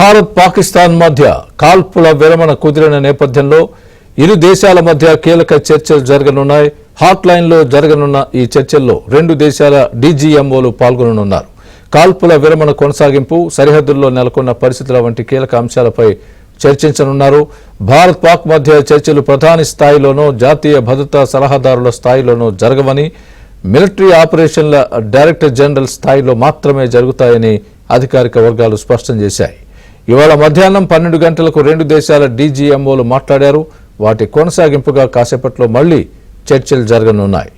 భారత్ పాకిస్తాన్ మధ్య కాల్పుల విరమణ కుదిరిన నేపథ్యంలో ఇరు దేశాల మధ్య కీలక చర్చలు జరగనున్నాయి. హాట్ లైన్ లో జరగనున్న ఈ చర్చల్లో రెండు దేశాల డీజీఎంఓలు పాల్గొననున్నారు. కాల్పుల విరమణ కొనసాగింపు, సరిహద్దుల్లో నెలకొన్న పరిస్థితుల వంటి కీలక అంశాలపై చర్చించనున్నారు. భారత్ పాక్ మధ్య చర్చలు ప్రధాని స్థాయిలోనో జాతీయ భద్రతా సలహాదారుల స్థాయిలోనో జరగవని, మిలిటరీ ఆపరేషన్ల డైరెక్టర్ జనరల్ స్థాయిలో మాత్రమే జరుగుతాయని అధికారిక వర్గాలు స్పష్టం చేశాయి. ఇవాళ మధ్యాహ్నం 12 గంటలకు రెండు దేశాల డీజీఎంఓలు మాట్లాడారు. వాటి కొనసాగింపుగా కాసేపట్లో మళ్లీ చర్చలు జరగనున్నాయి.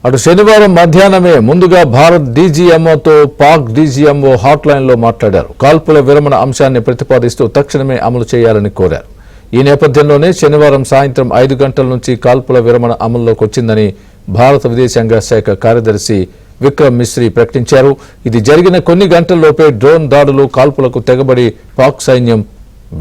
అటు శనివారం మధ్యాహ్నమే ముందుగా భారత్ డీజీఎంఓతో పాక్ డీజీఎంఓ హాట్ లైన్ లో మాట్లాడారు. కాల్పుల విరమణ అంశాన్ని ప్రతిపాదిస్తూ తక్షణమే అమలు చేయాలని కోరారు. ఈ నేపథ్యంలోనే శనివారం సాయంత్రం 5 గంటల నుంచి కాల్పుల విరమణ అమల్లోకి వచ్చిందని భారత విదేశాంగ శాఖ కార్యదర్శి విక్రమ్ మిశ్రీ ప్రకటించారు. ఇది జరిగిన కొన్ని గంటల్లోపే డ్రోన్ దాడులు, కాల్పులకు తెగబడి పాక్ సైన్యం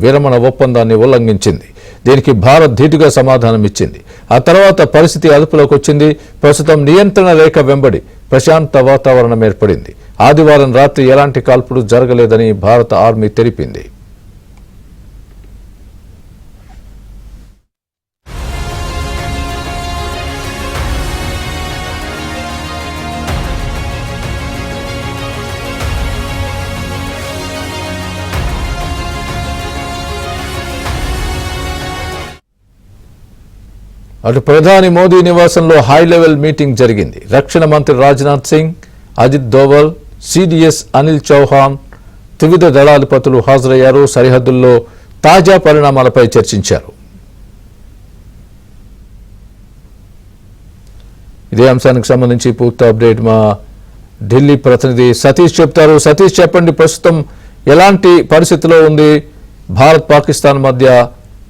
విరమణ ఒప్పందాన్ని ఉల్లంఘించింది. దీనికి భారత్ ధీటుగా సమాధానం ఇచ్చింది. ఆ తర్వాత పరిస్థితి అదుపులోకి వచ్చింది. ప్రస్తుతం నియంత్రణ రేఖ వెంబడి ప్రశాంత వాతావరణం ఏర్పడింది. ఆదివారం రాత్రి ఎలాంటి కాల్పులు జరగలేదని భారత ఆర్మీ తెలిపింది. అటు ప్రధాని మోదీ నివాసంలో హై లెవెల్ మీటింగ్ జరిగింది. రక్షణ మంత్రి రాజ్నాథ్ సింగ్, అజిత్ దోవల్, సిడిఎస్ అనిల్ చౌహాన్, త్రివిధ దళాధిపతులు హాజరయ్యారు. సరిహద్దుల్లో తాజా పరిణామాలపై చర్చించారు. ఇదే అంశానికి సంబంధించి పూర్తి అప్డేట్ మా ఢిల్లీ ప్రతినిధి సతీష్ చెప్తారు. సతీష్, చెప్పండి, ప్రస్తుతం ఎలాంటి పరిస్థితిలో ఉంది భారత్ పాకిస్తాన్ మధ్య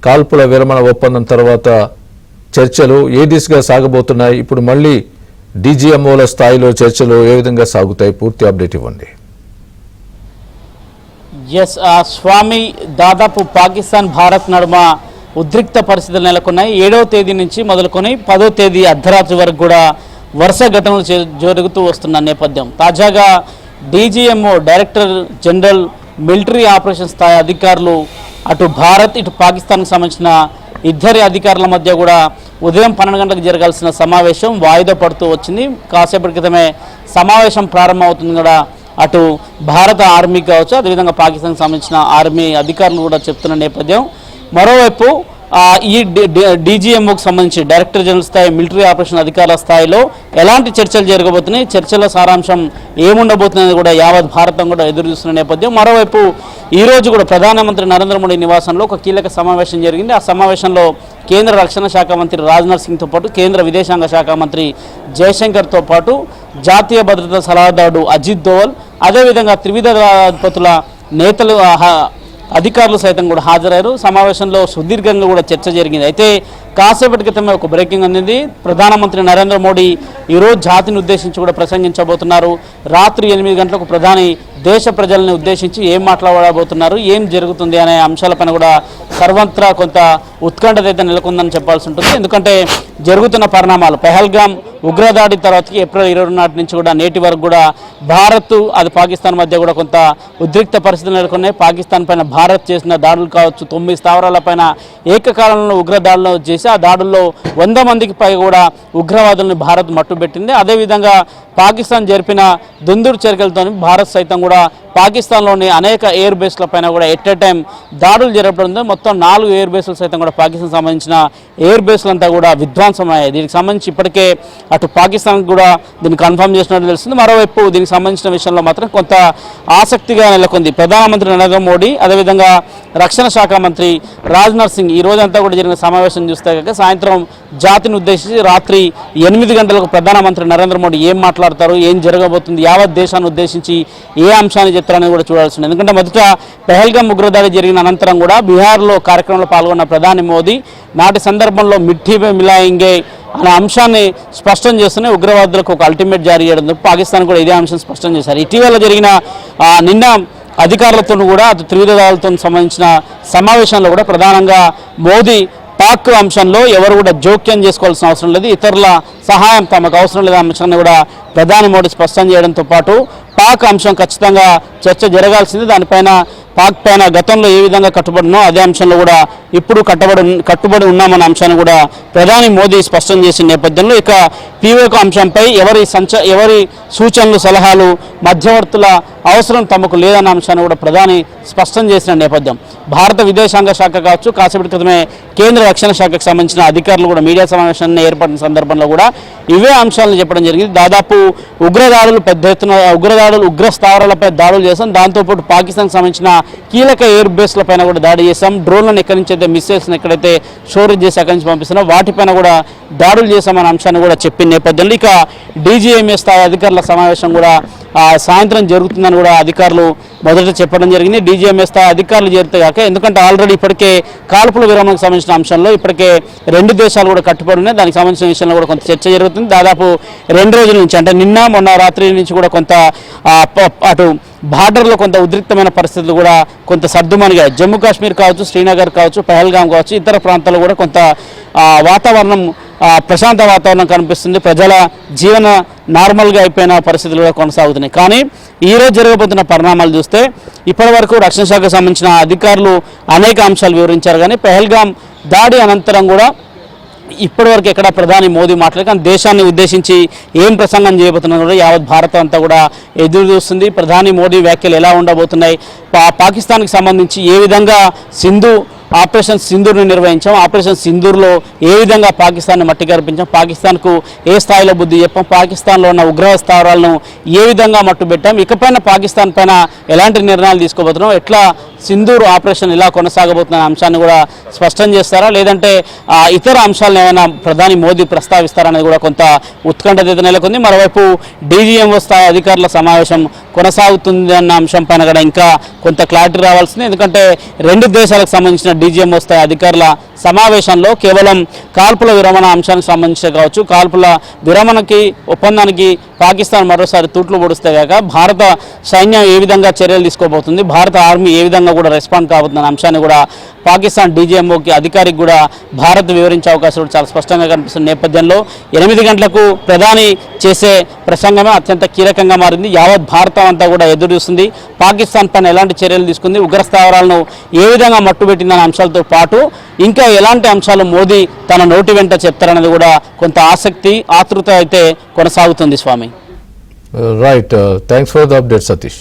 కాల్పుల విరమణ ఒప్పందం తర్వాత చర్చలు ఏ దిశగా సాగబోతున్నాయి? ఇప్పుడు మళ్ళీ డీజీఎంఓల స్థాయిలో చర్చలు ఏ విధంగా సాగుతాయి? పూర్తి అప్డేట్ ఇవ్వండి. స్వామి, దాదాపు పాకిస్తాన్ భారత్ నడుమ ఉద్రిక్త పరిస్థితులు నెలకొన్నాయి. 7వ తేదీ నుంచి మొదలుకొని 10వ తేదీ అర్ధరాత్రి వరకు కూడా వరుస ఘటనలు జరుగుతూ వస్తున్న నేపథ్యం. తాజాగా DGMO director general military operation స్థాయి అధికారులు అటు భారత్ ఇటు పాకిస్తాన్కి సంబంధించిన ఇద్దరి అధికారుల మధ్య కూడా ఉదయం 12 గంటలకు జరగాల్సిన సమావేశం వాయిదా పడుతూ వచ్చింది. కాసేపటి క్రితమే సమావేశం ప్రారంభమవుతుంది కూడా అటు భారత ఆర్మీ కావచ్చు, అదేవిధంగా పాకిస్తాన్కి సంబంధించిన ఆర్మీ అధికారులు కూడా చెప్తున్న నేపథ్యం. మరోవైపు ఈ డీజీఎంఓకి సంబంధించి డైరెక్టర్ జనరల్ స్థాయి మిలిటరీ ఆపరేషన్ అధికారుల స్థాయిలో ఎలాంటి చర్చలు జరగబోతున్నాయి, చర్చల సారాంశం ఏముండబోతుందని కూడా యావత్ భారతం కూడా ఎదురు చూస్తున్న నేపథ్యం. మరోవైపు ఈరోజు కూడా ప్రధానమంత్రి నరేంద్ర మోడీ నివాసంలో ఒక కీలక సమావేశం జరిగింది. ఆ సమావేశంలో కేంద్ర రక్షణ శాఖ మంత్రి రాజ్నాథ్ సింగ్తో పాటు కేంద్ర విదేశాంగ శాఖ మంత్రి జయశంకర్తో పాటు జాతీయ భద్రతా సలహాదారుడు అజిత్ దోవల్, అదేవిధంగా త్రివిధ దళాధిపతుల నేతలు అధికారులు సైతం కూడా హాజరయ్యారు. సమావేశంలో సుదీర్ఘంగా కూడా చర్చ జరిగింది. అయితే కాసేపటి క్రితమే ఒక బ్రేకింగ్ అందింది. ప్రధానమంత్రి నరేంద్ర మోడీ ఈరోజు జాతిని ఉద్దేశించి కూడా ప్రసంగించబోతున్నారు. రాత్రి 8 గంటలకు ప్రధాని దేశ ప్రజలను ఉద్దేశించి ఏం మాట్లాడబోతున్నారు, ఏం జరుగుతుంది అనే అంశాలపైన కూడా సర్వత్రా కొంత ఉత్కంఠత అయితే నెలకొందని చెప్పాల్సి ఉంటుంది. ఎందుకంటే జరుగుతున్న పరిణామాలు, పహల్గామ్ ఉగ్రదాడి తర్వాతకి ఏప్రిల్ 24 నుంచి కూడా నేటి వరకు కూడా భారత్ అది పాకిస్తాన్ మధ్య కూడా కొంత ఉద్రిక్త పరిస్థితులు నెలకొన్నాయి. పాకిస్తాన్ పైన భారత్ చేసిన దాడులు కావచ్చు, 9 స్థావరాల పైన ఏకకాలంలో ఉగ్రదాడులు చేసి ఆ దాడుల్లో 100 మందికి పైగా కూడా ఉగ్రవాదులను భారత్ మట్టుబెట్టింది. అదేవిధంగా పాకిస్తాన్ జరిపిన దుందుడు చర్యలతో భారత్ సైతం కూడా పాకిస్తాన్లోని అనేక ఎయిర్ బేస్ల పైన కూడా ఎట్ ఏ టైం దాడులు జరపడంతో మొత్తం 4 ఎయిర్ బేస్లు సైతం కూడా పాకిస్తాన్ సంబంధించిన ఎయిర్ బేస్లంతా కూడా విధ్వంసమయ్యాయి. దీనికి సంబంధించి ఇప్పటికే అటు పాకిస్తాన్ కూడా దీన్ని కన్ఫర్మ్ చేసినట్టు తెలుస్తుంది. మరోవైపు దీనికి సంబంధించిన విషయంలో మాత్రం కొంత ఆసక్తిగా నెలకొంది. ప్రధానమంత్రి నరేంద్ర మోడీ, అదేవిధంగా రక్షణ శాఖ మంత్రి రాజ్నాథ్ సింగ్ ఈ రోజంతా కూడా జరిగిన సమావేశం చూస్తే కనుక సాయంత్రం జాతిని ఉద్దేశించి రాత్రి 8 గంటలకు ప్రధానమంత్రి నరేంద్ర మోడీ ఏం మాట్లాడతారు, ఏం జరగబోతుంది, యావత్ దేశాన్ని ఉద్దేశించి ఏ అంశాన్ని చెప్తారని కూడా చూడాల్సి ఉంది. ఎందుకంటే మొదట పహల్గామ్ ఉగ్రదాడి జరిగిన అనంతరం కూడా బీహార్లో కార్యక్రమంలో పాల్గొన్న ప్రధాని మోదీ నాటి సందర్భంలో మిఠీ మే మిలాయింగే అనే అంశాన్ని స్పష్టం చేస్తూనే ఉగ్రవాదులకు ఒక అల్టిమేట్ జారీ చేయడంతో పాకిస్తాన్ కూడా ఇదే అంశం స్పష్టం చేశారు. ఇటీవల జరిగిన నిన్న అధికారులతో కూడా అటు త్రివిధ దళాలతో సంబంధించిన సమావేశంలో కూడా ప్రధానంగా మోదీ పాక్ అంశంలో ఎవరు కూడా జోక్యం చేసుకోవాల్సిన అవసరం లేదు, ఇతరుల సహాయం తమకు అవసరం లేదు అంశాన్ని కూడా ప్రధాని మోడీ స్పష్టం చేయడంతో పాటు పాక్ అంశం ఖచ్చితంగా చర్చ జరగాల్సింది, దానిపైన పాక్ పైన గతంలో ఏ విధంగా కట్టుబడినో అదే అంశంలో కూడా ఇప్పుడు కట్టుబడి ఉన్నామన్న అంశాన్ని కూడా ప్రధాని మోదీ స్పష్టం చేసిన నేపథ్యంలో ఇక పీఓక అంశంపై ఎవరి సూచనలు సలహాలు మధ్యవర్తుల అవసరం తమకు లేదన్న అంశాన్ని కూడా ప్రధాని స్పష్టం చేసిన నేపథ్యం. భారత విదేశాంగ శాఖ కావచ్చు, కాసేపటి క్రితమే కేంద్ర రక్షణ శాఖకు సంబంధించిన అధికారులు కూడా మీడియా సమావేశాన్ని ఏర్పడిన సందర్భంలో కూడా ఇవే అంశాలను చెప్పడం జరిగింది. దాదాపు ఉగ్రదాడులు పెద్ద ఎత్తున ఉగ్ర స్థావరాలపై దాడులు చేశాం, దాంతోపాటు పాకిస్తాన్కి సంబంధించిన కీలక ఎయిర్ బేస్ల పైన కూడా దాడి చేశాం, డ్రోన్లను ఎక్కడి నుంచి అయితే మిస్సైల్స్ని ఎక్కడైతే స్టోరేజ్ చేసి అక్కడి నుంచి పంపిస్తున్నాం వాటిపైన కూడా దాడులు చేశామన్న అంశాన్ని కూడా చెప్పిన నేపథ్యంలో ఇక డీజీఎంఏ స్థాయి అధికారుల సమావేశం కూడా సాయంత్రం జరుగుతుందని కూడా అధికారులు మొదట చెప్పడం జరిగింది. డీజీఎంఏ స్థాయి అధికారులు చేరితే కాక, ఎందుకంటే ఆల్రెడీ ఇప్పటికే కాల్పుల విరామకు సంబంధించిన అంశంలో ఇప్పటికే 2 దేశాలు కూడా కట్టుబడి ఉన్నాయి, దానికి సంబంధించిన విషయంలో కూడా కొంత చర్చ జరుగుతుంది. దాదాపు 2 రోజుల నుంచి అంటే నిన్న మొన్న రాత్రి నుంచి కూడా కొంత అటు బార్డర్లో కొంత ఉద్రిక్తమైన పరిస్థితులు కూడా కొంత సర్దుమణిగాయి. జమ్మూ కాశ్మీర్ కావచ్చు, శ్రీనగర్ కావచ్చు, పహల్గాం కావచ్చు, ఇతర ప్రాంతాల్లో కూడా కొంత వాతావరణం ప్రశాంత వాతావరణం కనిపిస్తుంది, ప్రజల జీవన నార్మల్గా అయిపోయిన పరిస్థితులు కూడా కొనసాగుతున్నాయి. కానీ ఈరోజు జరగబోతున్న పరిణామాలు చూస్తే ఇప్పటివరకు రక్షణ శాఖకు సంబంధించిన అధికారులు అనేక అంశాలు వివరించారు, కానీ పహల్గాం దాడి అనంతరం కూడా ఇప్పటివరకు ఎక్కడ ప్రధాని మోదీ మాట్లాడారు, కానీ దేశాన్ని ఉద్దేశించి ఏం ప్రసంగం చేయబోతున్నారు కూడా యావత్ భారతం అంతా కూడా ఎదురు చూస్తుంది. ప్రధాని మోదీ వ్యాఖ్యలు ఎలా ఉండబోతున్నాయి, పాకిస్తాన్కి సంబంధించి ఏ విధంగా ఆపరేషన్ సింధూర్ని నిర్వహించాం, ఆపరేషన్ సింధూర్లో ఏ విధంగా పాకిస్తాన్ని మట్టి కనిపించాం, పాకిస్తాన్కు ఏ స్థాయిలో బుద్ధి చెప్పాం, పాకిస్తాన్లో ఉన్న ఉగ్రహ స్థావరాలను ఏ విధంగా మట్టుబెట్టాం, ఇకపైన పాకిస్తాన్ పైన ఎలాంటి నిర్ణయాలు తీసుకోబోతున్నాం, ఎట్లా సింధూర్ ఆపరేషన్ ఇలా కొనసాగబోతున్న అంశాన్ని కూడా స్పష్టం చేస్తారా, లేదంటే ఇతర అంశాలను ఏమైనా ప్రధాని మోదీ ప్రస్తావిస్తారనేది కూడా కొంత ఉత్కంఠ నెలకొంది. మరోవైపు డీజీఎంఓ స్థాయి అధికారుల సమావేశం కొనసాగుతుంది అన్న అంశం పైన కూడా ఇంకా కొంత క్లారిటీ రావాల్సింది, ఎందుకంటే 2 దేశాలకు సంబంధించిన డీజీఎంఓ స్థాయి అధికారుల సమావేశంలో కేవలం కాల్పుల విరమణ అంశానికి సంబంధించి కావచ్చు, కాల్పుల విరమణకి ఒప్పందానికి పాకిస్తాన్ మరోసారి తూట్లు పొడిస్తే కాక భారత సైన్యం ఏ విధంగా చర్యలు తీసుకోబోతుంది, భారత ఆర్మీ ఏ విధంగా కూడా రెస్పాండ్ కాబోతున్న అంశాన్ని కూడా పాకిస్తాన్ డీజీఎంఓకి అధికారికి కూడా భారత్ వివరించే అవకాశం కూడా చాలా స్పష్టంగా కనిపిస్తున్న నేపథ్యంలో 8 గంటలకు ప్రధాని చేసే ప్రసంగమే అత్యంత కీలకంగా మారింది. యావత్ భారతం అంతా కూడా ఎదురు చూస్తుంది, పాకిస్తాన్ పైన ఎలాంటి చర్యలు తీసుకుంది, ఉగ్ర స్థావరాలను ఏ విధంగా మట్టుబెట్టిందనే అంశాలతో పాటు ఇంకా ఎలాంటి అంశాలు మోదీ తన నోటి వెంట చెప్తారనేది కూడా కొంత ఆతృత అయితే కొనసాగుతుంది. Swami right, thanks for the update Satish.